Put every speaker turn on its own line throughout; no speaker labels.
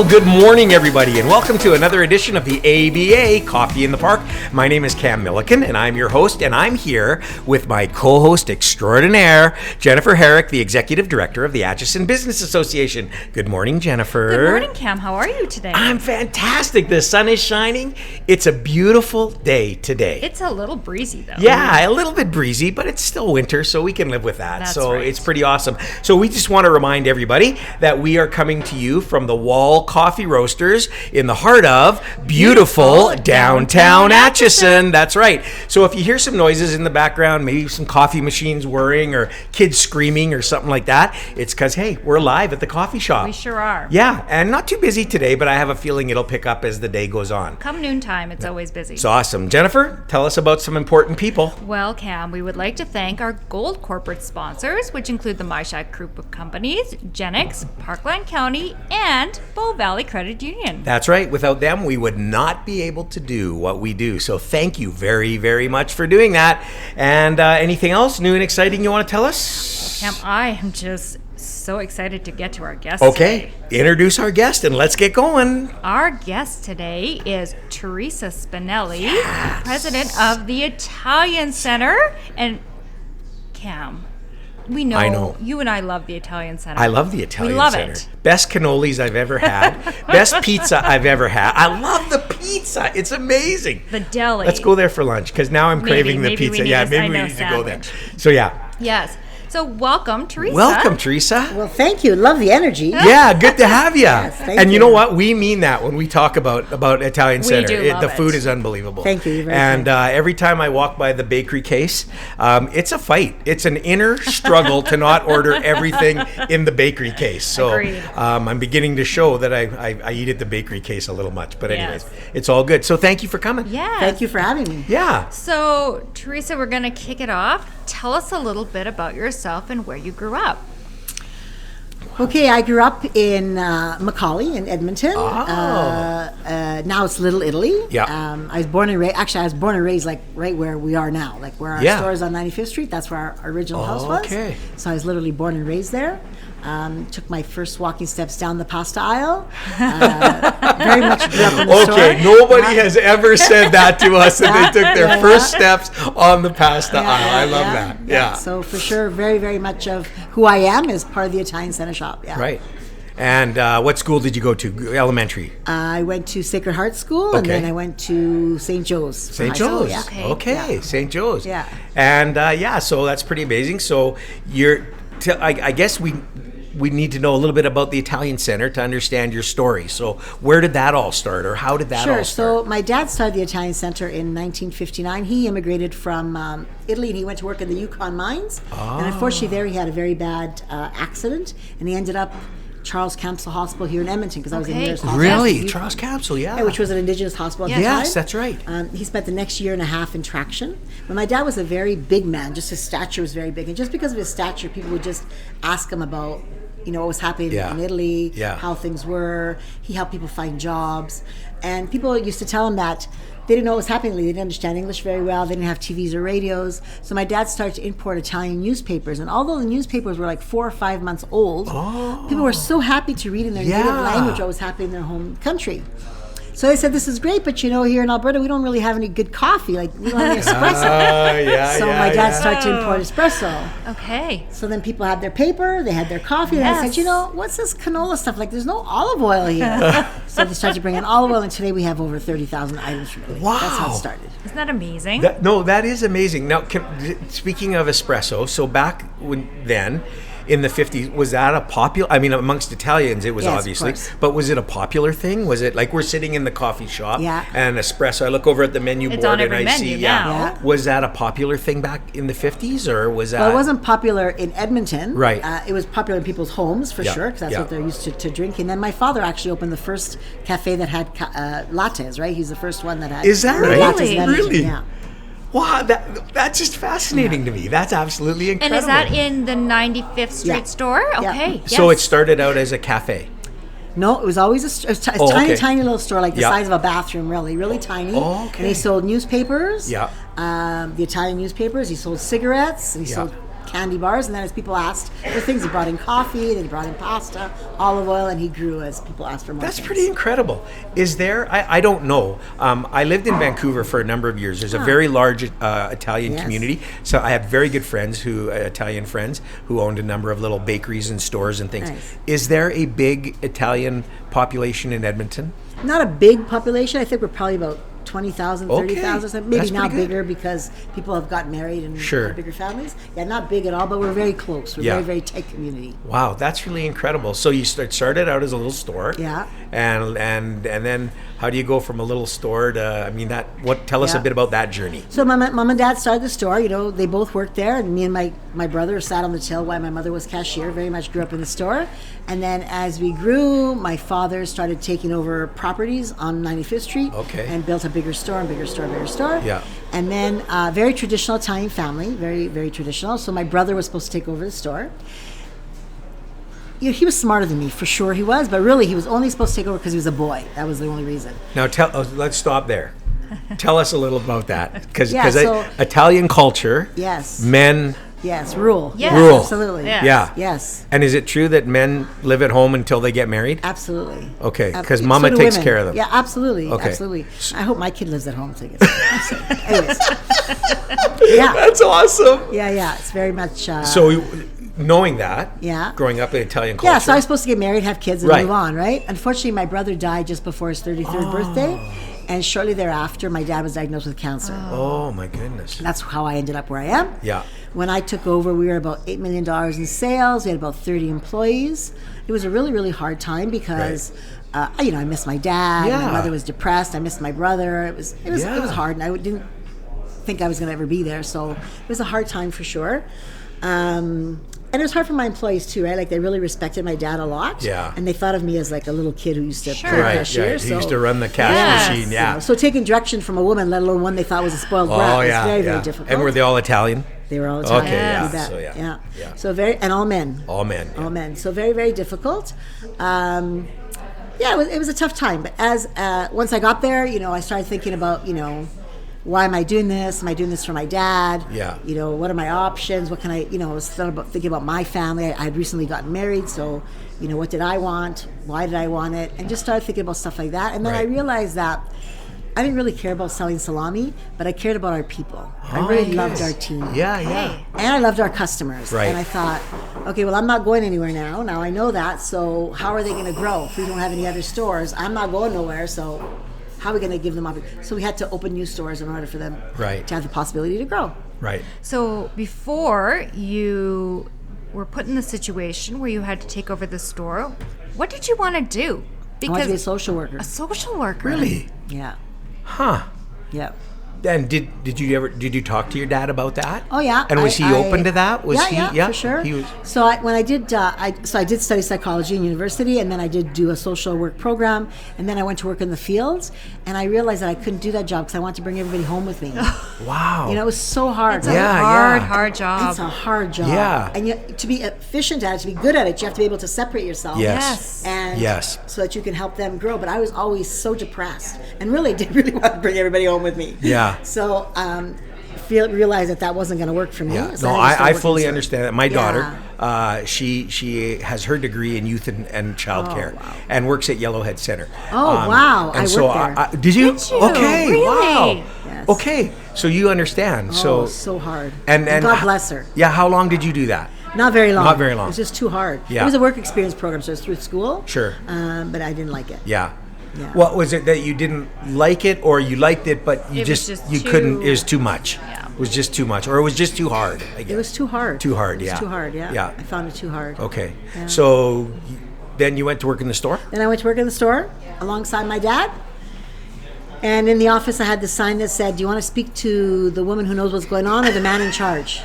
Well, good morning, everybody, and welcome to another edition of the ABA Coffee in the Park. My name is Cam Milliken, and I'm your host, and I'm here with my co-host extraordinaire, Jennifer Herrick, the Executive Director of the Atchison Business Association. Good morning, Jennifer.
Good morning, Cam. How are you today?
I'm fantastic. The sun is shining. It's a beautiful day today.
It's a little breezy, though.
Yeah, a little bit breezy, but it's still winter, so we can live with that.
That's
so
right.
It's pretty awesome. So we just want to remind everybody that we are coming to you from the Wall Coffee Roasters in the heart of beautiful downtown Atchison. That's right. So if you hear some noises in the background, maybe some coffee machines whirring or kids screaming or something like that, it's because, hey, we're live at the coffee shop.
We sure are.
Yeah, and not too busy today, but I have a feeling it'll pick up as the day goes on.
Come noontime, it's always busy.
It's awesome. Jennifer, tell us about some important people.
Well, Cam, we would like to thank our gold corporate sponsors, which include the MyShack Group of Companies, Genix, Parkland County, and Bow Valley Credit Union.
That's right. Without them, we would not be able to do what we do. So thank you very, very much for doing that. And anything else new and exciting you want to tell us?
Cam, I am just so excited to get to our guest
Okay,
today.
introduce our guest and let's get going.
Our guest today is Teresa Spinelli, president of the Italian Center. And Cam, we know,
I know.
You and I love the Italian Center.
I love the Italian
We love
Center.
it.
Best cannolis I've ever had. Best pizza I've ever had. I love the pizza. It's amazing.
The deli.
Let's go there for lunch because now I'm craving the
maybe we
pizza.
need
Yeah,
a
maybe we
Sino
need to go there.
sandwich.
So yeah.
Yes. So welcome, Teresa.
Welcome, Teresa.
Well, thank you. Love the energy.
Yeah, good to have you.
Yes, thank
and you
you.
know what? We mean that when we talk about Italian
We
Center.
do love
The
it.
food is unbelievable.
Thank you. You're very
And
kind.
every time I walk by the bakery case, it's a fight. It's an inner struggle to not order everything in the bakery case. So
Agreed.
I'm beginning to show that I eat at the bakery case a little much. But anyways,
Yes.
it's all good. So thank you for coming.
Yeah.
Thank you for having me.
Yeah.
So, Teresa, we're going to kick it off. Tell us a little bit about yourself and where you grew up.
Okay, I grew up in Macaulay in Edmonton.
Oh.
Now it's Little Italy.
Yeah.
I was born and raised. Actually, I was born and raised like right where we are now, like where our
Yeah.
store is on 95th Street. That's where our original house was.
Okay.
So I was literally born and raised there. Took my first walking steps down the pasta aisle. Very much grew up in the store.
Okay, nobody
Yeah.
has ever said that to us that they took their
Yeah.
first steps on the pasta aisle. I love
Yeah,
that. Yeah.
So for sure, very, very much of who I am is part of the Italian Center shop. Yeah.
Right. And what school did you go to? Elementary.
I went to Sacred Heart School, and
Okay.
then I went to St. Joe's. for
St.
high school,
Joe's.
yeah.
Okay,
Yeah.
St. Joe's.
Yeah.
And so that's pretty amazing. So I guess we need to know a little bit about the Italian Center to understand your story. So where did that all start, or how did that all
Sure.
start?
So my dad started the Italian Center in 1959. He immigrated from Italy, and he went to work in the Yukon mines. And unfortunately, there he had a very bad accident, and he ended up Charles Camsell Hospital here in Edmonton because I was the
Okay.
nearest hospital.
Really?
Yukon.
Charles Capsule, yeah.
Yeah, which was an Indigenous hospital at the time.
Yes, that's right.
He spent the next year and a half in traction. But my dad was a very big man. Just his stature was very big. And just because of his stature, people would just ask him about, what was happening
Yeah.
in Italy,
Yeah.
how things were. He helped people find jobs. And people used to tell him that they didn't know what was happening in Italy. They didn't understand English very well. They didn't have TVs or radios. So my dad started to import Italian newspapers. And although the newspapers were like 4 or 5 months old, people were so happy to read in their native
Yeah.
language what was happening in their home country. So they said, this is great, but here in Alberta, we don't really have any good coffee. Like, we don't have any espresso. So my dad started to import espresso.
Okay.
So then people had their paper, they had their coffee, and I
Yes.
said, what's this canola stuff? Like, there's no olive oil here. So they started to bring in olive oil, and today we have over 30,000 items from Italy.
Wow.
That's how it started.
Isn't that amazing?
That is amazing. Now, speaking of espresso, so back then, in the 50s, was that a popular, amongst Italians it was
Yes, of
obviously,
course.
but was it a popular thing? Was it like we're sitting in the coffee shop
Yeah.
and espresso, I look over at the menu
It's
board
on
and
every
I see,
menu now.
Was that a popular thing back in the 50s or was that?
Well, it wasn't popular in Edmonton.
Right.
It was popular in people's homes, for
Yeah,
sure, because that's
yeah.
what they're used to drinking. Then my father actually opened the first cafe that had lattes, right? He's the first one that had
Is that
right?
lattes in Edmonton,
Really?
Yeah.
Wow, that's just fascinating to me. That's absolutely
And
incredible.
is that in the 95th Street
Yeah.
store?
Yeah.
Okay.
So it
yes.
started out as a cafe.
No, it was always a
Oh,
tiny,
okay.
tiny little store, like the
Yeah.
size of a bathroom, really tiny.
Oh, okay.
And he sold newspapers.
Yeah.
The Italian newspapers. He sold cigarettes. And he
Yeah.
sold candy bars, and then as people asked for things, he brought in coffee, then he brought in pasta, olive oil, and he grew as people asked for more.
That's
things.
pretty incredible. Is there, I don't know, I lived in Vancouver for a number of years. There's a very large Italian community. So I have very good friends Italian friends who owned a number of little bakeries and stores and things.
Nice.
Is there a big Italian population in Edmonton?
Not a big population. I think we're probably about 20,000,
Okay.
30,000. Maybe
That's
now
pretty good.
bigger because people have gotten married and
Sure.
have bigger families. Yeah, not big at all, but we're very close. We're
Yeah.
very, very tight community.
Wow, that's really incredible. So you started out as a little store.
Yeah.
And then how do you go from a little store to, tell us a
Yeah.
bit about that journey.
So my mom and dad started the store. They both worked there, and me and my brother sat on the till while my mother was cashier. Very much grew up in the store. And then as we grew, my father started taking over properties on 95th Street.
Okay.
And built a bigger store and bigger store, bigger store.
Yeah.
And then very traditional Italian family, very, very traditional. So my brother was supposed to take over the store. He was smarter than me, for sure he was, but really he was only supposed to take over because he was a boy. That was the only reason.
Now let's stop there. Tell us a little about that, because
Yeah, so-
Italian culture,
Yes.
men,
Yes, rule.
Yes.
Rule.
Absolutely.
Yes.
yeah.
Yes,
And is it true that men live at home until they get married?
absolutely.
Okay, 'cause
Absolutely.
mama
do
takes
women.
care of them.
Yeah, absolutely.
Okay.
Absolutely. I hope my kid lives at home so he gets so, anyways. Yeah.
That's awesome.
Yeah. It's very much.
So, knowing that,
Yeah.
growing up in Italian culture,
Yeah, so I was supposed to get married, have kids, and
Right.
move on, right? Unfortunately, my brother died just before his 33rd birthday. And shortly thereafter, my dad was diagnosed with cancer.
oh my goodness.
That's how I ended up where I am.
Yeah.
When I took over, we were about $8 million in sales. We had about 30 employees. It was a really, really hard time because, I missed my dad.
Yeah.
My mother was depressed. I missed my brother. It was
Yeah.
hard, and I didn't think I was going to ever be there. So it was a hard time for sure. And it was hard for my employees too, right? Like they really respected my dad a lot.
Yeah.
And they thought of me as like a little kid who used to
Sure.
play
Right,
cashier.
yeah. He
So,
used to run the cash
Yes.
machine, yeah.
so taking direction from a woman, let alone one they thought was a spoiled brat, was very, very difficult.
And were they all Italian?
They were all Italian.
Okay,
yeah.
You bet.
So, yeah.
So and all men.
All men.
All men. So very, very difficult. It was a tough time. But as once I got there, I started thinking about, why am I doing this? Am I doing this for my dad?
Yeah.
What are my options? What can I, I was thinking about my family. I had recently gotten married, so, what did I want? Why did I want it? And just started thinking about stuff like that. And then I
Right.
realized that I didn't really care about selling salami, but I cared about our people. I really loved our team.
Yeah.
And I loved our customers.
Right.
And I thought, okay, well, I'm not going anywhere now. Now I know that. So how are they going to grow? If we don't have any other stores, I'm not going nowhere. So how are we going to give them opportunity? So we had to open new stores in order for them
Right.
to have the possibility to grow.
Right.
So before you were put in the situation where you had to take over the store, what did you want to do?
I wanted to be a social worker.
a social worker.
Really?
Yeah.
Huh.
Yeah.
And did you talk to your dad about that?
Oh yeah.
And was he open to that? Was he?
Yeah, for sure.
He was.
So when I did, I did study psychology in university, and then I did do a social work program, and then I went to work in the fields, and I realized that I couldn't do that job because I wanted to bring everybody home with me.
Wow.
It was so hard.
It's a
Yeah,
hard job.
It's a hard job.
Yeah.
And to be efficient at it, to be good at it, you have to be able to separate yourself.
Yes.
And
Yes.
so that you can help them grow. But I was always so depressed and really did really want to bring everybody home with me.
Yeah.
So realized that wasn't going to work for me.
Yeah,
So
no,
just started
I
working
fully
so-
understand that. My
Yeah.
daughter, she has her degree in youth and childcare,
wow.
and works at Yellowhead Center.
Oh, wow.
And
I
so
worked there.
did you?
Did you?
Okay,
Really?
wow.
Yes.
Okay, so you understand.
Oh, so hard.
and
God bless her.
Yeah, how long did you do that?
Not very long.
Not very long.
It was just too hard.
Yeah.
It was a work experience program, so it was through school.
Sure.
But I didn't like it.
Yeah.
Yeah.
What was it that you didn't like it, or you liked it, but you
It was
just
just
you
too-
couldn't? It was too much.
Yeah.
It was just too much, or it was just too hard. I guess.
It was too hard.
Too hard,
It was
yeah.
too hard, yeah.
Yeah.
I found it too hard.
Okay.
Yeah.
So then you went to work in the store.
Then I went to work in the store alongside my dad. And in the office, I had this sign that said, "Do you want to speak to the woman who knows what's going on or the man in charge?"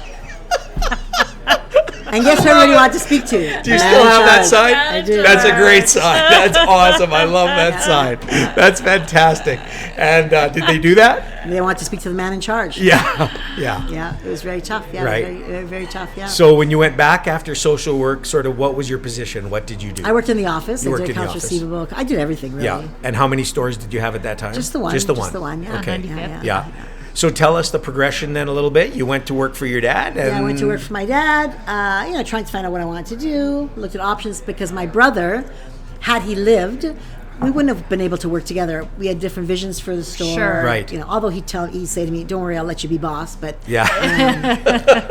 And guess who everybody wanted to speak to?
Do you still have that sign?
I do.
That's a great sign. That's awesome. I love that sign. That's fantastic. And did they do that?
And they wanted to speak to the man in charge.
Yeah. Yeah.
Yeah, it was very tough. Yeah,
Right.
very, very, very tough. Yeah.
So when you went back after social work, sort of what was your position? What did you do?
I worked in the office.
You
I
worked
did
in the
accounts
office.
receivable. I did everything really.
Yeah. And how many stores did you have at that time?
Just the one.
Just the
Just
one.
the one. Yeah.
Okay.
On 95th.
Yeah. So tell us the progression then a little bit. You went to work for your dad. And
I went to work for my dad, trying to find out what I wanted to do, looked at options because my brother, had he lived, we wouldn't have been able to work together. We had different visions for the store.
Sure.
Right.
Although he'd say to me, "Don't worry, I'll let you be boss," but
Yeah.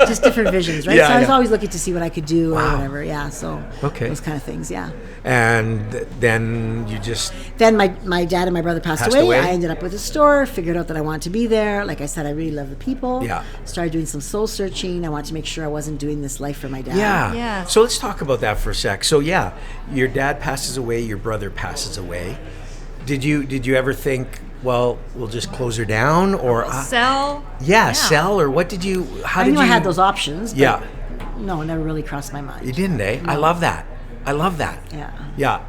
just different visions, right?
Yeah,
so I was
yeah.
always looking to see what I could do
Wow.
or whatever. Yeah. So
Okay.
those kind of things. Yeah.
And then you just
Then my dad and my brother passed
Passed
away.
away.
I ended up with a store, figured out that I wanted to be there. Like I said, I really love the people.
Yeah.
Started doing some soul searching. I wanted to make sure I wasn't doing this life for my dad.
Yeah.
Yeah.
So let's talk about that for a sec. So yeah, your dad passes away, your brother passes away. Did you ever think, well, we'll just close her down or
Sell.
sell, or what did you? How
I
did
knew
you?
I had those options. But
Yeah.
No, it never really crossed my mind.
You didn't, eh? I love that. I love that.
Yeah.
Yeah.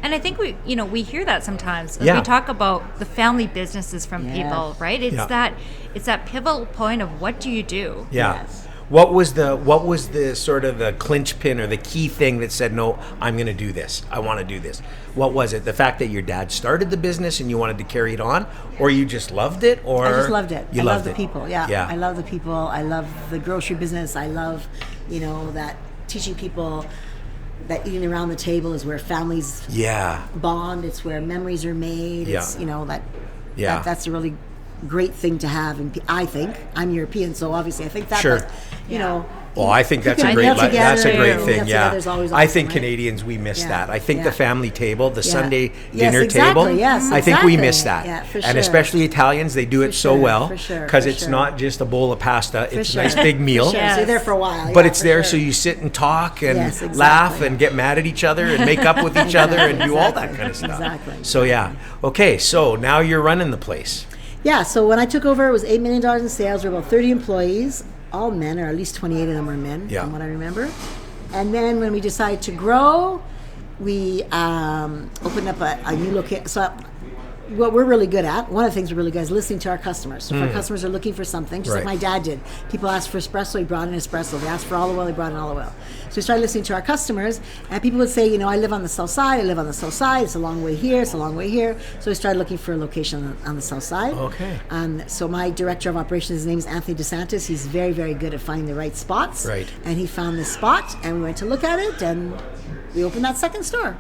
And I think we hear that sometimes as
Yeah.
we talk about the family businesses from
Yes.
people, right? It's
Yeah.
that pivotal point of what do you do?
Yeah.
Yes.
What was the sort of the clinch pin or the key thing that said, no, I'm going to do this. I want to do this. What was it? The fact that your dad started the business and you wanted to carry it on, or you just loved it, or
I just loved it.
You
I
loved
love the
it.
people. Yeah.
Yeah.
I love the people. I love the grocery business. I love, that teaching people that eating around the table is where families
Yeah. bond.
It's where memories are made.
Yeah.
It's,
Yeah.
that's a really great thing to have. And I think I'm European, so obviously I think that.
Sure.
But,
Well, I think that's a
keeping
great
meal together,
that's a great
meal
thing. Yeah,
together is always
I
awesome,
think
right?
Canadians we miss
Yeah,
that. I think
yeah.
the family table, the
Yeah.
Sunday
Yes,
dinner
exactly,
table.
yes,
I think we
exactly.
miss that,
Yeah, for
and
sure.
especially Italians, they do it so
sure,
well
for sure,
because
for
it's
sure.
not just a bowl of pasta;
For
it's
sure.
a nice big meal.
For sure.
Yes.
So you're there for a while.
But
yeah,
it's
for
there
sure.
so you sit and talk and
Yes, exactly.
laugh and get mad at each other and make up with each other and do all that
Exactly.
kind of stuff.
Exactly.
So yeah, okay. So now you're running the place.
Yeah, so when I took over, it was $8 million in sales. There were about 30 employees, all men, or at least 28 of them were men,
Yeah.
from what I remember. And then when we decided to grow, we opened up a new location. So what we're really good at, one of the things we're really good at is listening to our customers. So if our customers are looking for something, just
Right.
like my dad did. People asked for espresso, he brought in espresso. They asked for olive oil, he brought in olive oil. So we started listening to our customers, and people would say, I live on the south side, it's a long way here, it's a long way here. So we started looking for a location on the south side.
Okay.
So my director of operations, his name is Anthony DeSantis. He's very, very good at finding the right spots.
Right.
And he found this spot, and we went to look at it, and we opened that second store.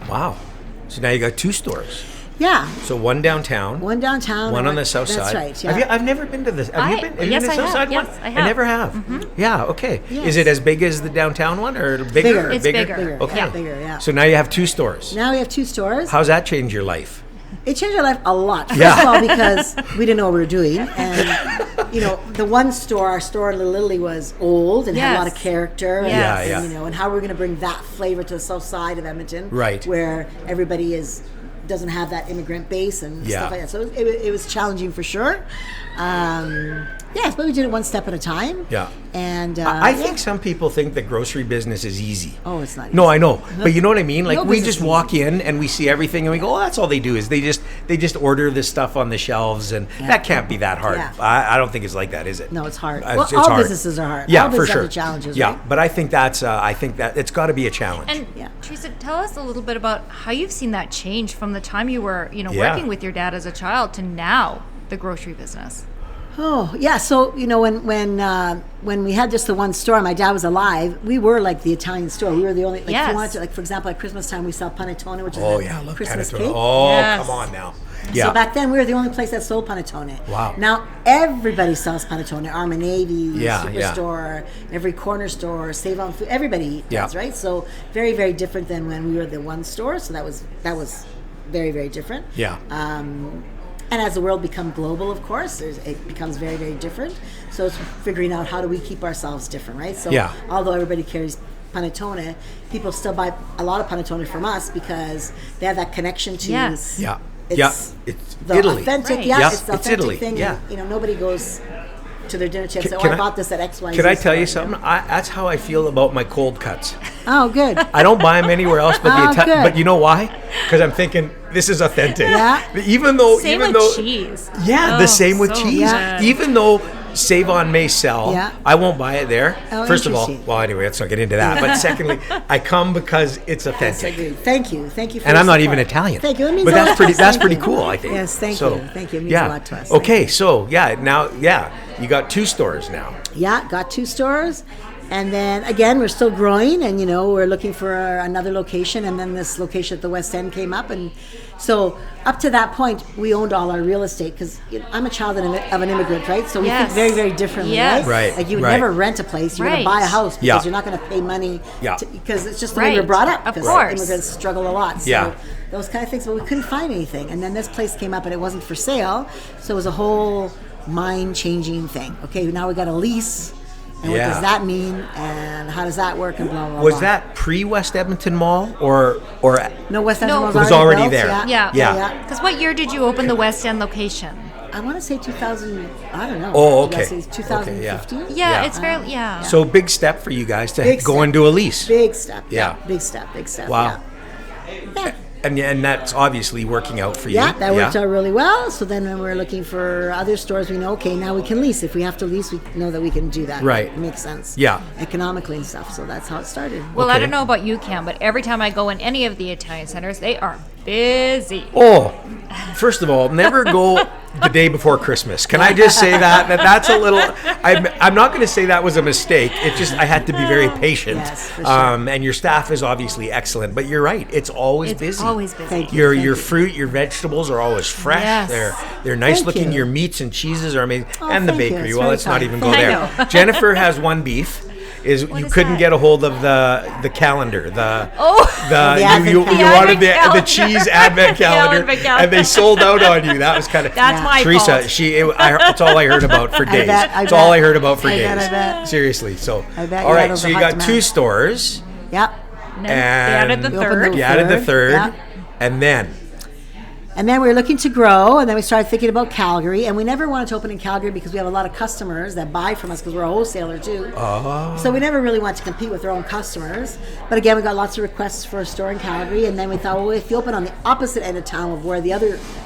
Wow. So now you got 2 stores.
Yeah.
So one downtown.
One downtown.
One
and
on the south
that's
side.
That's right. Yeah.
I've never been to this. Have you been?
Yes,
to the
I
south
have.
side
Yes,
one?
I have.
never have. Yeah. Okay.
Yes.
Is it as big as the downtown one or bigger?
Bigger.
It's bigger.
Bigger.
Okay.
Yeah, bigger. Yeah.
So now you have 2 stores.
Now we have 2 stores.
How's that change your life?
It changed our life a lot. First
Yeah.
of all, because we didn't know what we were doing, and the one store, our store in Little Italy, was old and had a lot of
Yes.
character. And,
Yes.
Yeah,
and, and how we're going to bring that flavor to the south side of Edmonton,
Right.
where everybody doesn't have that immigrant base and
Yeah.
stuff like that. So it was challenging for sure. Yes, but we did it one step at a time.
Yeah.
And
I
yeah.
think some people think that grocery business is easy.
Oh, it's not.
No,
easy.
I know, but you know what I mean. Like
No
we
business
just
is
walk in and we see everything, and we go, "Oh, that's all they do is they just order this stuff on the shelves, and that can't be that hard."
Yeah.
I don't think it's like that, is it?
No, it's hard.
It's-
Well,
it's
all
hard.
businesses are hard.
Yeah,
All
for
businesses
sure.
have challenges,
Yeah,
right?
but I think that it's got to be a challenge.
And
Yeah.
Teresa, tell us a little bit about how you've seen that change from the time you were,
Yeah.
working with your dad as a child to now the grocery business.
Oh yeah, so when we had just the one store, my dad was alive. We were like the Italian store. We were the only. Like, if
Yes.
you wanted to, like for example, at Christmas time we sell panettone, which is
Oh
a
yeah, look,
Christmas
panettone.
cake.
Oh,
Yes.
come on now. Yeah.
So back then we were the only place that sold panettone.
Wow.
Now everybody sells panettone. Arm & Navy,
Yeah, yeah.
Superstore, every corner store, Save on Food. Everybody does,
Yeah.
right? So very, very different than when we were the one store. So that was very, very different.
Yeah.
And as the world become global, of course, it becomes very, very different. So it's figuring out how do we keep ourselves different, right? So
Yeah.
although everybody carries panettone, people still buy a lot of panettone from us because they have that connection to
Yes.
Yeah.
It's
Yeah. It's
the
Italy.
authentic,
Right.
yeah,
Yeah,
it's the
it's
authentic
Italy,
thing.
yeah.
And, nobody goes to their dinner table and say,
Can
I
I-
bought this at XYZ.
Can I tell you
store,"
something? That's how I feel about my cold cuts.
Oh, good.
I don't buy them anywhere else but
Oh, good.
But you know why? Because I'm thinking this is authentic.
Yeah.
Even though,
Same
even
with
though,
cheese.
yeah,
Oh,
the same with
so
cheese.
good.
Even though Save on may sell.
Yeah.
I won't buy it there.
Oh,
First of all,
interesting.
well, anyway, let's not get into that. But secondly, I come because it's
Yes,
authentic.
agreed. Thank you for
And
your
I'm not even
support.
Italian.
Thank you. It means
But
a lot
that's
to
pretty.
us.
That's
Thank
pretty
you.
cool, I think.
Yes, thank
So,
you. Thank you. It means
yeah.
a lot to us.
Okay, so now, you got 2 stores now.
Yeah, got 2 stores. And then again, we're still growing, and we're looking for another location. And then this location at the West End came up, and so up to that point, we owned all our real estate because I'm a child of an immigrant, right? So we think
Yes.
very, very differently,
Yes.
right?
Right,
Like you would
right.
never rent a place; you're going
Right.
to buy a house because
Yeah.
you're not going to pay money,
Yeah.
because it's just the way we're
Right.
brought up.
Of
Because
course.
immigrants struggle a lot. So
Yeah.
those kind of things, but we couldn't find anything. And then this place came up, and it wasn't for sale, so it was a whole mind-changing thing. Okay, now we got a lease. And
Yeah.
what does that mean? And how does that work? And blah blah.
Was
blah.
that pre-West Edmonton Mall or
No, West End
No.
was
It
was already
built,
there.
Yeah.
Yeah.
Because what year did you open the West End location?
I want to say 2000. I don't know.
Oh, okay.
2015.
Okay,
Yeah,
Yeah.
it's fairly, yeah.
So big step for you guys to
Big
go
step.
into a lease.
Big step.
Yeah.
Big step. Big step.
Wow.
Yeah.
And that's obviously working out for you.
Yeah, that worked out really well. So then when we're looking for other stores, we know, okay, now we can lease. If we have to lease, we know that we can do that.
Right.
It makes sense.
Yeah.
Economically and stuff. So that's how it started.
Well, I
Okay.
don't know about you, Cam, but every time I go in any of the Italian centers, they are busy.
Oh, first of all, never go the day before Christmas. Can I just say that's a little? I'm not going to say that was a mistake. It just I had to be very patient.
Yes, for sure.
And your staff is obviously excellent, but you're right. It's always
It's
busy.
always busy.
Thank you.
Your fruit, your vegetables are always fresh.
Yes.
They're nice
Thank
looking.
you.
Your meats and cheeses are amazing,
Oh,
and the
thank you.
bakery.
It's
Well,
very
let's not
kind.
even go
I
there.
know.
Jennifer has one beef. You
is
couldn't
that?
get a hold of the calendar. The
advent
you
calendar.
wanted
The
the
advent
cheese advent calendar,
advent calendar.
and they sold out on you. That was kind of
That's my
Teresa.
fault.
That's all I heard about for days.
I
That's all
bet.
I heard about for
I
days.
bet, I bet.
Seriously. So
I bet,
all
yeah,
right.
those
So
are
you
hot
got 2
demand.
stores.
Yep.
And then they added the
And-
We opened
third.
the-
You added the third,
Yeah.
and then
And then we were looking to grow, and then we started thinking about Calgary, and we never wanted to open in Calgary because we have a lot of customers that buy from us because we're a wholesaler too.
Oh.
So we never really wanted to compete with our own customers. But again, we got lots of requests for a store in Calgary, and then we thought, well, if you open on the opposite end of town of where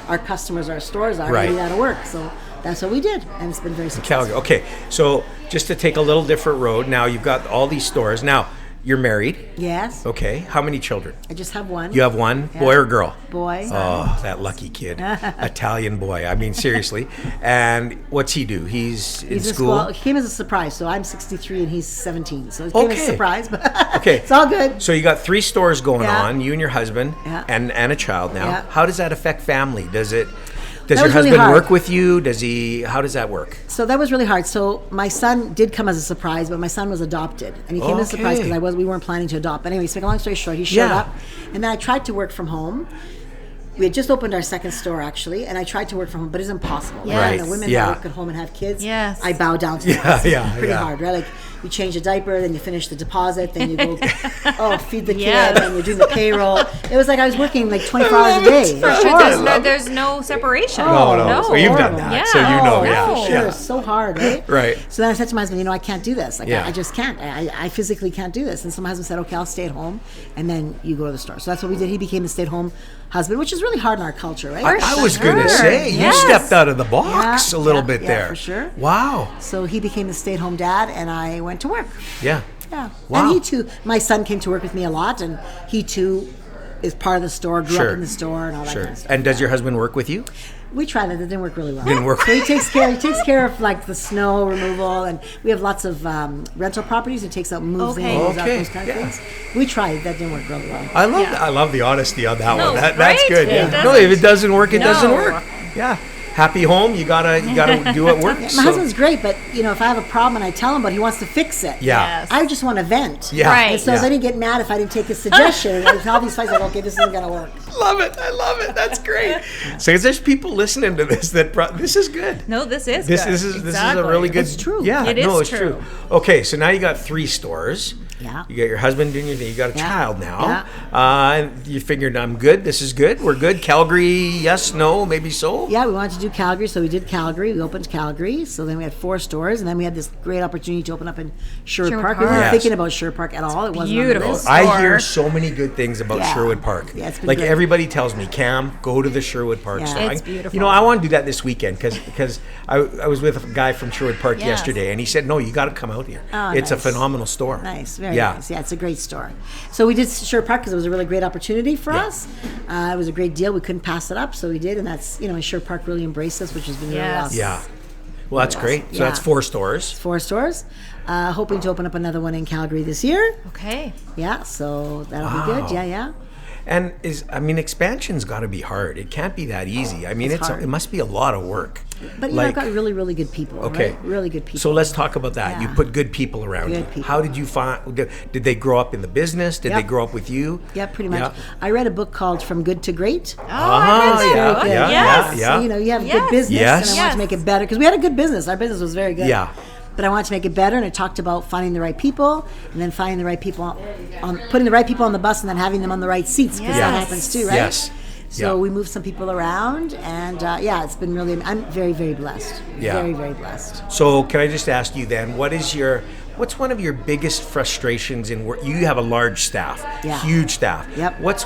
our customers, our stores are,
Right.
maybe that'll work. So that's what we did, and it's been very successful.
Calgary. Okay. So just to take a little different road. Now you've got all these stores. Now you're married.
Yes,
Okay. How many children?
I just have one.
You have one,
Yeah.
boy or girl?
Boy.
Oh, that lucky kid. Italian boy. I mean, seriously. And what's he do? He's in
He's
school?
He came as a surprise. So I'm 63 and he's 17. So it came as a
Okay.
surprise, but
Okay.
it's all good.
So you got 3 stores going
Yeah.
on, you and your husband,
Yeah.
and a child now.
Yeah.
How does that affect family? Does
That
your
was really
husband
hard.
work with you? How does that work?
So that was really hard. So my son did come as a surprise, but my son was adopted, and he came as a surprise
Okay.
because we weren't planning to adopt. But anyway, to make a long story short, he showed
Yeah.
up, and then I tried to work from home. We had just opened our second store actually, and I tried to work from home, but it's impossible.
Yes.
Right.
You know, women
Yeah.
that work at home and have kids.
Yes.
I bow down to
Yeah,
that. It's
yeah,
pretty
yeah.
hard, right? Like you change a diaper, then you finish the deposit, then you go, feed the kid,
Yes.
and you're doing the payroll. It was like I was working like 24 hours a day.
For
It's
sure,
horrible.
there's no separation.
No. So you've done that.
Yeah.
So you know,
Oh,
yeah.
no.
Sure,
yeah.
it's so hard, right?
Right.
So then I said to my husband, I can't do this. Like,
Yeah.
I just can't. I physically can't do this. And so my husband said, okay, I'll stay at home, and then you go to the store. So that's what we did. He became the stay-at-home husband, which is really hard in our culture, right?
I was going to
Sure.
say,
Yes.
you stepped out of the box
Yeah,
a little
yeah,
bit
yeah,
there.
for sure.
Wow.
So he became the stay-at-home dad, and I went to work.
Yeah.
Yeah.
Wow.
And he too, my son came to work with me a lot, and he too is part of the store, grew
Sure.
up in the store, and all that
Sure.
kind of stuff.
And does your husband work with you?
We tried it. It didn't work really well.
Didn't work.
So he takes care of like the snow removal, and we have lots of rental properties. He takes out, moves
Okay.
in, moves out,
Okay,
those kind of
yeah.
things. We tried. That didn't work really well.
I love the honesty on that
No,
one. That's
right?
good.
It
Yeah.
doesn't-
No, if it doesn't work, it doesn't
No.
work. Yeah. Happy home. You gotta do what works.
My
So-
husband's great, but if I have a problem and I tell him, but he wants to fix it.
Yeah.
Yes.
I just want to vent.
Yeah.
Right.
And so
Yeah.
then he'd get mad if I didn't take his suggestion. And all these fights, like, okay, this isn't gonna work.
Love it. I love it. That's great. So there's people listening to this this is good.
No, this is
This
good.
is a
Exactly.
really good.
It's true.
Yeah,
It
no,
is
it's true.
true.
Okay, so now you got 3 stores.
Yeah.
You got your husband doing your thing. You got a
Yeah.
child now.
Yeah.
You figured, I'm good. This is good. We're good. Calgary, yes, no, maybe so.
Yeah, we wanted to do Calgary, so we did Calgary. We opened Calgary. So then we had 4 stores, and then we had this great opportunity to open up in Sherwood
Sherwood
Park.
Park.
We weren't
Yes.
thinking about Sherwood Park at all. It wasn't on the
beautiful.
list.
I hear
Store.
so many good things about
Yeah.
Sherwood Park.
Yeah, it's been
like
great.
everybody tells me, Cam, go to the Sherwood Park
Yeah.
store.
It's beautiful.
You know, I want to do that this weekend because I was with a guy from Sherwood Park
Yes.
yesterday, and he said, no, you got to come out here.
Oh,
it's
nice.
a phenomenal store.
Nice, very nice. Yeah, it's a great store. So we did Sherwood Park because it was a really great opportunity for us. It was a great deal. We couldn't pass it up, so we did, and that's, and Sherwood Park really embraced us, which has been really
Yes.
awesome.
Yeah. Well, that's great. So that's
Yeah.
4 stores.
4 stores. Hoping to open up another one in Calgary this year.
Okay.
Yeah, so that'll be good. Yeah.
And expansion's got to be hard. It can't be that easy. I mean,
It's hard.
it must be a lot of work.
But I've got really, really good people.
Okay.
Right? Really good people.
So let's talk about that. You
Yeah.
put good people around you.
Good people.
How did you find? Did they grow up in the business? Did they
Yep.
grow up with you?
Yeah, pretty much.
Yeah.
I read a book called From Good to Great.
Oh, I read that
yeah,
book.
yeah,
Yes.
yeah.
So, you have
Yes.
good business,
Yes.
and I wanted to make it better because we had a good business. Our business was very good.
Yeah.
But I wanted to make it better, and it talked about finding the right people, and then finding the right people, putting the right people on the bus, and then having them on the right seats because that
Yes.
happens too, right?
Yes.
So
Yeah.
we moved some people around, and it's been really. I'm very, very blessed.
Yeah.
Very, very blessed.
So can I just ask you then, what's one of your biggest frustrations in work? You have a large staff,
Yeah.
huge staff.
Yep.
What's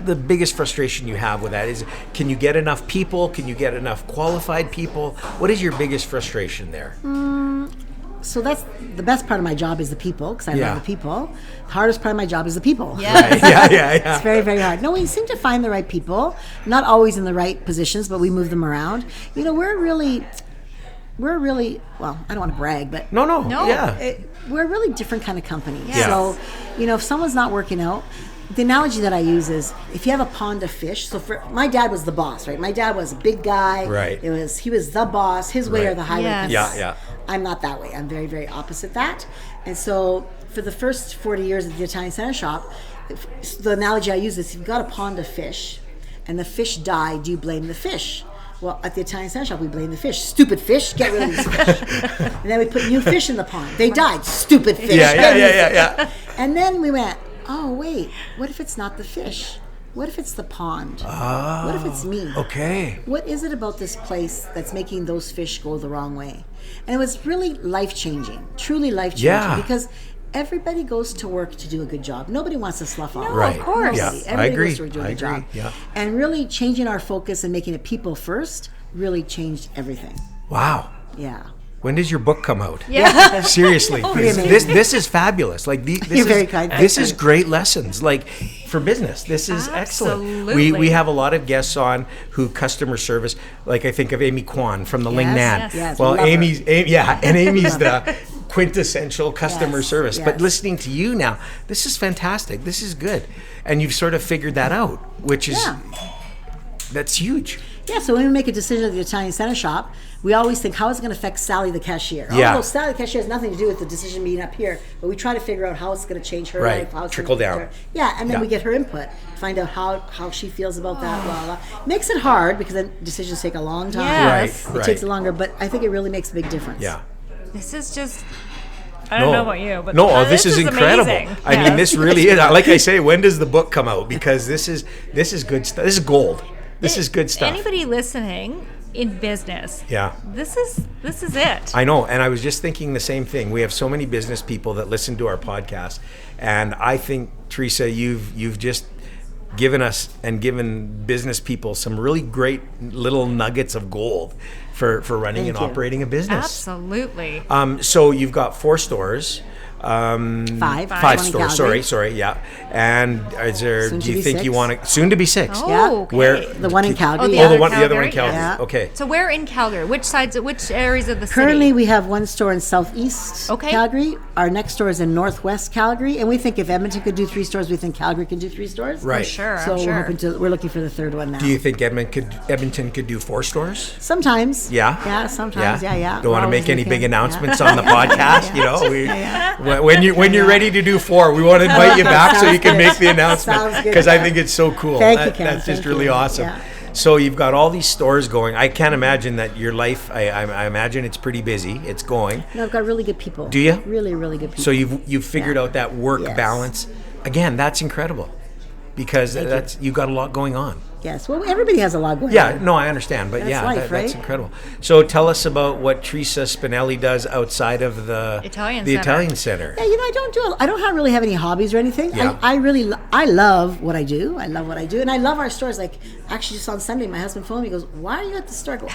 the biggest frustration you have with that? Can you get enough people? Can you get enough qualified people? What is your biggest frustration there?
So that's the best part of my job is the people because I
Yeah.
love the people. The hardest part of my job is the people.
Yes.
Yeah.
It's very, very hard. No, we seem to find the right people, not always in the right positions, but we move them around. We're really, well, I don't want to brag, but
No.
No.
Yeah.
we're a really different kind of company.
Yes.
So, if someone's not working out, the analogy that I use is if you have a pond of fish. So my dad was the boss, right? My dad was a big guy.
Right.
He was the boss. His way
Right.
or the highway.
Yes.
Yeah.
I'm not that way. I'm very, very opposite that. And so for the first 40 years at the Italian Center Shop, the analogy I use is if you've got a pond of fish and the fish die, do you blame the fish? Well, at the Italian Center Shop, we blame the fish. Stupid fish, get rid of these fish. And then we put new fish in the pond. They died. Stupid fish. get rid of these fish.
Yeah.
And then we went, oh, wait, what if it's not the fish? What if it's the pond? What if it's me?
Okay.
What is it about this place that's making those fish go the wrong way? And it was really life-changing, truly life-changing,
Yeah.
because everybody goes to work to do a good job. Nobody wants to slough off.
Right.
Of course.
Yeah.
Nobody.
I
Everybody
agree.
goes to work to do a
I
good
agree.
job.
Yeah.
And really changing our focus and making it people first really changed everything.
Wow.
Yeah.
When does your book come out?
Yeah.
Seriously,
Pretty
this
amazing.
is fabulous. Like this
You're
is
very kind.
this
Thank
is
you.
great lessons. Like for business, this is excellent.
Absolutely.
We have a lot of guests on who customer service. Like I think of Amy Kwan from the Ling Nan.
Yes.
Yes,
Well,
love her.
Amy's the quintessential customer
Yes,
service. But
yes.
listening to you now, this is fantastic. This is good, and you've sort of figured that out, which is that's huge.
Yeah, so when we make a decision at the Italian Center Shop, we always think, how is it going to affect Sally the cashier?
Yeah.
Although Sally the cashier has nothing to do with the decision being up here, but we try to figure out how it's going to change her
Right.
life. How it's
Trickle
gonna
down.
affect her. Yeah, and then
Yeah.
we get her input, find out how she feels about that, blah, blah. Makes it hard because then decisions take a long time.
Yes.
Right.
It takes longer, but I think it really makes a big difference.
Yeah.
This is just. I don't know about you, but
this is incredible.
amazing.
I mean,
Yes.
this really is. Like I say, when does the book come out? Because this is good stuff. This is gold. This is good stuff.
Anybody listening in business,
Yeah.
this is it.
I know, and I was just thinking the same thing. We have so many business people that listen to our podcast, and I think, Teresa, you've just given us and given business people some really great little nuggets of gold for running
Thank
and
you.
operating a business.
Absolutely.
So you've got 4 stores.
Five.
Five
One in
stores.
Calgary.
Sorry. Yeah. And is there?
Soon
do
to
you
be
think you
6.
want to soon to be 6?
Oh,
Yeah.
okay.
Where
The one in Calgary.
Oh, the
yeah.
other
the other one in
Calgary?
Calgary.
Yeah.
Okay.
So where in Calgary? Which areas of the city?
Currently, we have one store in southeast
Okay.
Calgary. Our next store is in northwest Calgary, and we think if Edmonton could do 3 stores, we think Calgary can do 3 stores.
Right.
Sure.
So
I'm sure.
we're looking for the 3rd one now.
Do you think Edmonton could do 4 stores?
Sometimes.
Yeah.
Yeah. Sometimes. Yeah.
Don't
We're
want to
always
make any
looking.
big announcements
Yeah.
on the podcast. You know, when you're ready to do 4, we want to invite you back so
Sounds
you can
good.
make the announcement
Sounds good,
because I
Cam.
think it's so cool.
Thank you, Cam.
That's just
Thank
really
you.
awesome.
Yeah.
So you've got all these stores going. I can't imagine that your life. I imagine it's pretty busy. It's going.
No, I've got really good people.
Do you?
Really, really good people.
So you've figured out that work balance. Again, that's incredible, because you've got a lot going on.
Yes. Well, everybody has a lot going on.
Yeah, no, I understand, but
That's life,
that's
right?
incredible. So tell us about what Teresa Spinelli does outside of the
Italian
Center.
Yeah, I don't really have any hobbies or anything.
Yeah.
I love what I do. I love what I do, and I love our stores. Like, actually, just on Sunday, my husband phoned me. He goes, "Why are you at the store?" I go,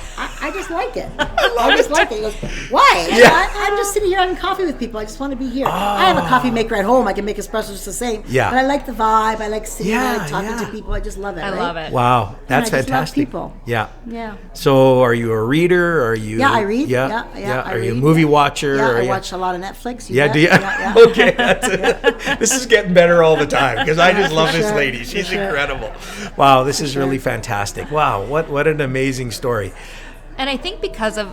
I just like it. I just like it. He goes, "Why?"
Yeah.
I'm just sitting here having coffee with people. I just want to be here. I have a coffee maker at home. I can make espresso just the same.
Yeah.
But I like the vibe. I like sitting. I like talking
Yeah.
to people. I just love it.
I love it.
Wow, that's
I just love
fantastic.
people.
Yeah.
Yeah.
So, are you a reader? Are you?
Yeah, I read.
Yeah.
Yeah.
Are you a movie watcher?
Yeah,
Are
I
you-
watch a lot of Netflix.
Yeah,
bet.
do you?
Yeah.
Okay, that's it. This is getting better all the time, because I just love this
sure,
lady.
for
She's
sure.
incredible. Wow, this is really fantastic. Wow, what an amazing story.
And I think because of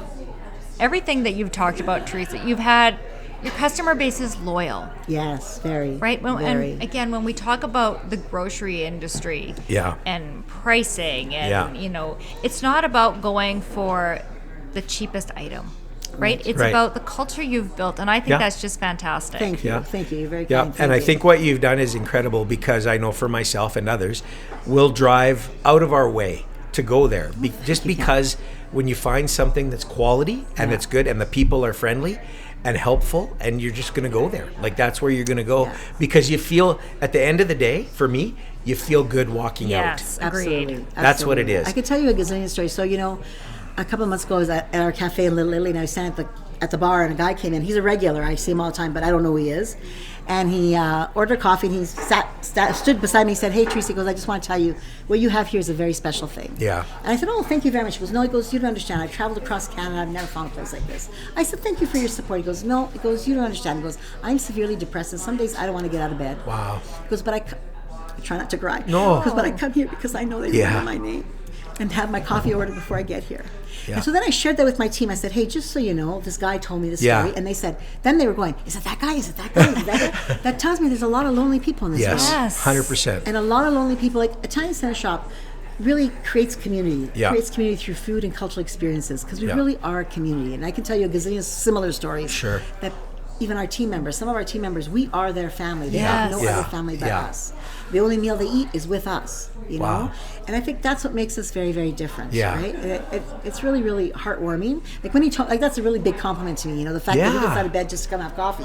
everything that you've talked about, Teresa, you've had your customer base is loyal,
Yes, very.
right? Well,
very.
and again, when we talk about the grocery industry
Yeah.
and pricing, and
Yeah.
it's not about going for the cheapest item, right? It's
Right.
about the culture you've built, and I think
Yeah.
that's just fantastic.
Thank you.
Yeah.
Thank you. You're very
Yeah,
kind.
and I
Thank you.
think what you've done is incredible, because I know for myself and others, we'll drive out of our way to go there, just because when you find something that's quality and it's good and the people are friendly and helpful, and you're just going to go there. Like, that's where you're going to go, because you feel, at the end of the day, for me, you feel good walking
Yes,
out.
agreed.
Absolutely.
That's what it
Absolutely.
is.
I could tell you a gazillion stories. So, a couple of months ago, I was at our cafe in Little Italy, and I was standing at the bar, and a guy came in. He's a regular. I see him all the time, but I don't know who he is. And he ordered coffee, and he stood beside me. He said, "Hey, Teresa," he goes, "I just want to tell you, what you have here is a very special thing."
Yeah.
And I said, "Oh, thank you very much." He goes, "No," he goes, "you don't understand. I've traveled across Canada. I've never found a place like this." I said, "Thank you for your support." He goes, "No," he goes, "you don't understand." He goes, "I'm severely depressed, and some days I don't want to get out of bed."
Wow.
He goes, "But I try not to cry."
No.
Because, "But I come here because I know they remember my name and have my coffee ordered before I get here."
Yeah.
And so then I shared that with my team. I said, "Hey, just so you know, this guy told me this
Yeah.
story." And they said, then they were going, "Is it that guy? Is it that guy? Is it that guy?" That tells me there's a lot of lonely people in this
Yes,
world.
Yes.
100%.
And a lot of lonely people, like Italian Center Shop, really creates community.
Yeah.
Creates community through food and cultural experiences, because we
Yeah.
really are a community. And I can tell you a gazillion similar stories.
Sure.
That even our team members, some of our team members, we are their family. They have no
Yes.
Yeah.
other family but
Yeah.
us. The only meal they eat is with us,
Wow.
know? And I think that's what makes us very, very different,
Yeah.
right? It's really, really heartwarming. Like when he talk, like that's a really big compliment to me, the fact that he
Yeah.
gets out of bed just to come have coffee,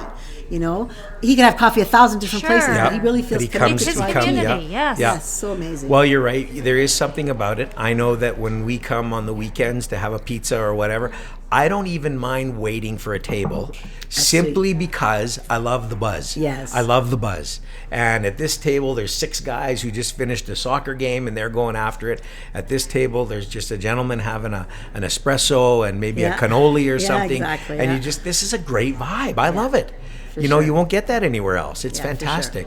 He can have coffee 1,000 different
Sure.
places,
Yeah.
but he really
But
feels
he
connected
comes-
It's his
to our
he comes-
team.
community,
yeah.
yes.
Yeah.
Yes, so amazing.
Well, you're right. There is something about it. I know that when we come on the weekends to have a pizza or whatever, I don't even mind waiting for a table, simply because I love the buzz.
Yes.
I love the buzz. And at this table, there's 6 guys who just finished a soccer game and they're going after it. At this table, there's just a gentleman having an espresso and maybe a
Yeah.
cannoli or
Yeah,
something.
exactly,
And
yeah.
you just, this is a great vibe. I love it.
For
You know,
sure.
you won't get that anywhere else. It's
Yeah, for sure.
fantastic.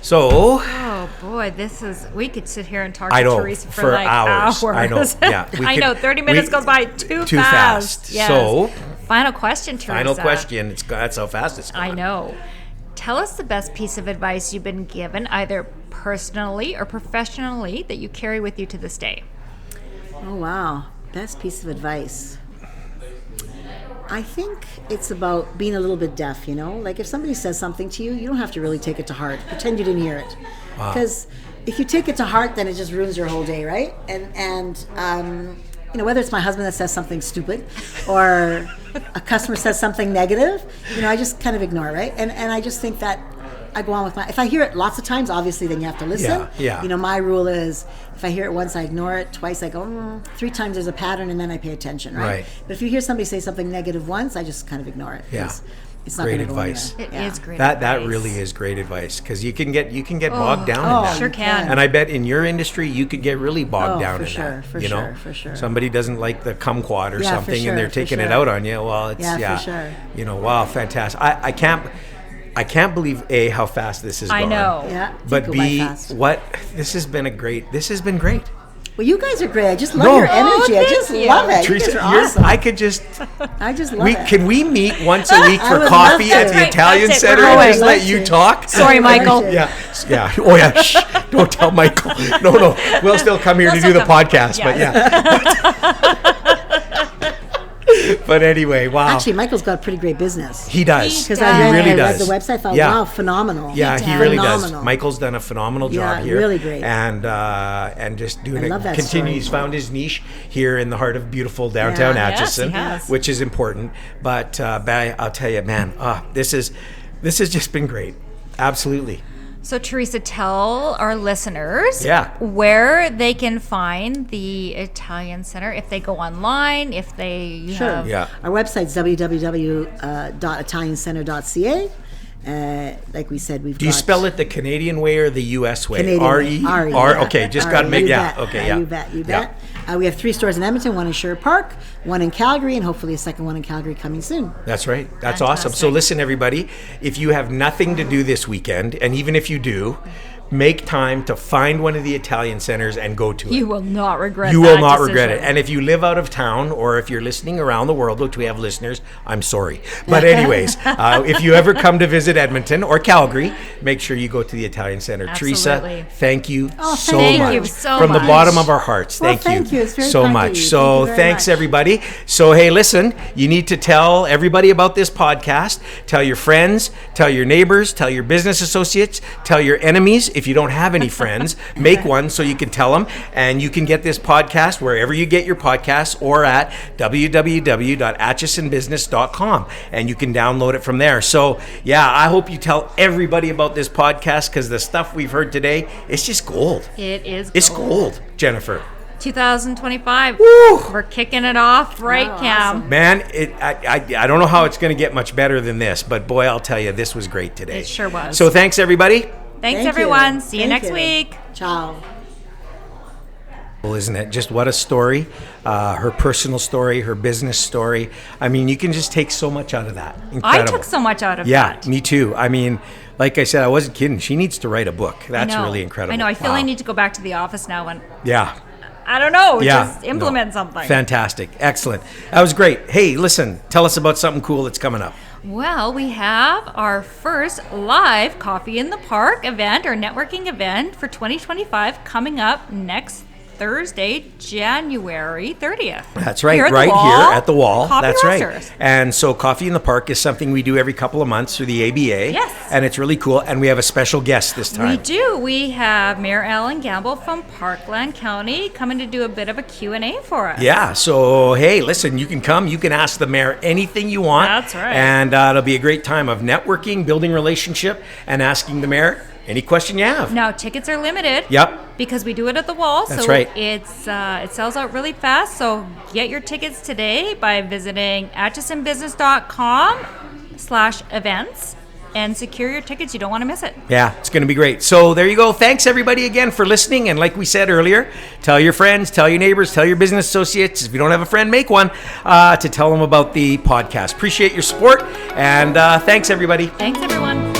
So,
Oh boy, we could sit here and talk
I
to
know,
Teresa for,
for
like
hours. I know, yeah, we
I
could-
know, 30 minutes
we-
goes by too
too
fast.
fast.
Yes.
So,
final question, Teresa.
final question. That's how fast it's
I
gone.
know. Tell us the best piece of advice you've been given, either personally or professionally, that you carry with you to this day.
Oh, wow. Best piece of advice. I think it's about being a little bit deaf, Like if somebody says something to you, you don't have to really take it to heart. Pretend you didn't hear it. Because if you take it to heart, then it just ruins your whole day, right? And whether it's my husband that says something stupid or a customer says something negative, I just kind of ignore it, right? And I just think that I go on with if I hear it lots of times, obviously then you have to listen.
Yeah.
My rule is if I hear it once, I ignore it. Twice, I go, 3 times there's a pattern, and then I pay attention, right?
Right.
But if you hear somebody say something negative once, I just kind of ignore it. 'Cause
Yeah.
It's not
Great
going to go
advice.
anywhere.
It is great
That
advice.
really is great advice, because you can get bogged down in that.
Sure can.
And I bet in your industry you could get really bogged down
for
in
sure,
that.
for
you know?
sure, for sure.
Somebody doesn't like the kumquat or
Yeah, for
something,
sure,
and they're
for
taking it
sure.
out on you. Well, it's
Yeah, for sure.
Wow, fantastic. I can't believe how fast this has
I
gone.
know.
Yeah.
But
Go by
B,
fast.
this has been great.
Well, you guys are great. I just love your energy. I just love it.
Teresa,
you guys are awesome.
I could just.
I just love it.
Can we meet once a week
I
for
would
coffee
love
at
to.
the Italian
That's it.
Center
We're
and
going.
just let you talk?
Sorry, Michael.
Yeah. Oh yeah. Shh. Don't tell Michael. No. We'll still come here to do the podcast. But yeah. But anyway, wow.
Actually, Michael's got a pretty great business.
He does.
Because
He
I
really
read
does.
the website. I thought,
Yeah.
wow, phenomenal.
Yeah, he really does.
Phenomenal.
Michael's done a phenomenal job
Yeah,
here.
really great.
And just doing
I
it.
love that
Continue.
story.
He's found his niche here in the heart of beautiful downtown
Yeah.
Atchison,
Yes, he has.
which is important. But I'll tell you, man, this has just been great. Absolutely.
So, Teresa, tell our listeners
Yeah.
where they can find the Italian Center if they go online, if they
Sure.
have...
Yeah.
Our website's www.italiancenter.ca. Like we said, we've
Do you spell it the Canadian way or the U.S. way?
Canadian way.
R-E-R. Okay, just got to make, yeah. Okay, yeah.
You bet. We have 3 stores in Edmonton, 1 in Sherwood Park, 1 in Calgary, and hopefully a second one in Calgary coming soon.
That's right. That's awesome. So listen, everybody, if you have nothing to do this weekend, and even if you do, make time to find one of the Italian centers and go to it.
You will not regret
You
that
will not regret it.
decision.
And if you live out of town or if you're listening around the world, which we have listeners, I'm sorry. But anyways, if you ever come to visit Edmonton or Calgary, make sure you go to the Italian Center.
Absolutely.
Teresa, thank you so
thank
much.
you so
From
much.
the bottom of our hearts.
Well,
thank you.
It's very
so
kind of
much.
you.
So
Thank you very
thanks,
much.
everybody. So, hey, listen, you need to tell everybody about this podcast. Tell your friends, tell your neighbors, tell your business associates, tell your enemies. If you don't have any friends, make one so you can tell them. And you can get this podcast wherever you get your podcasts or at www.atchisonbusiness.com. And you can download it from there. So, yeah, I hope you tell everybody about this podcast because the stuff we've heard today, it's just gold.
It is
It's gold, Jennifer.
2025.
Woo!
We're kicking it off, right,
Oh,
Cam?
awesome.
Man, I don't know how it's going to get much better than this, but boy, I'll tell you, this was great today.
It sure was.
So thanks, everybody.
Thanks,
Thank
everyone.
you.
See you
Thank
next week.
Ciao.
Well, isn't it just what a story? Her personal story, her business story. I mean, you can just take so much out of that.
I
Incredible.
took so much out of
Yeah,
that.
me too. I mean, like I said, I wasn't kidding. She needs to write a book. That's
I know.
really incredible.
I know. I feel
Wow.
I need to go back to the office now and,
Yeah.
I don't know,
Yeah.
just implement
No.
something.
Fantastic. Excellent. That was great. Hey, listen, tell us about something cool that's coming up.
Well, we have our first live Coffee in the Park event or networking event for 2025 coming up next Thursday, January 30th.
That's right,
Here at the
right
Wall,
here at the Wall.
Coffee
That's
Roasters.
right. And so Coffee in the Park is something we do every couple of months through the ABA.
Yes.
And it's really cool. And we have a special guest this time.
We do. We have Mayor Alan Gamble from Parkland County coming to do a bit of a Q&A for us.
Yeah, so hey, listen, you can come. You can ask the mayor anything you want.
That's right.
And it'll be a great time of networking, building relationship, and asking the mayor any question you have.
Now, tickets are limited.
Yep.
Because we do it at the Wall.
That's
so
right.
it sells out really fast. So get your tickets today by visiting atchisonbusiness.com/events and secure your tickets. You don't want to miss it.
Yeah, it's going to be great. So there you go. Thanks, everybody, again for listening. And like we said earlier, tell your friends, tell your neighbors, tell your business associates. If you don't have a friend, make one to tell them about the podcast. Appreciate your support. And thanks, everybody.
Thanks, everyone.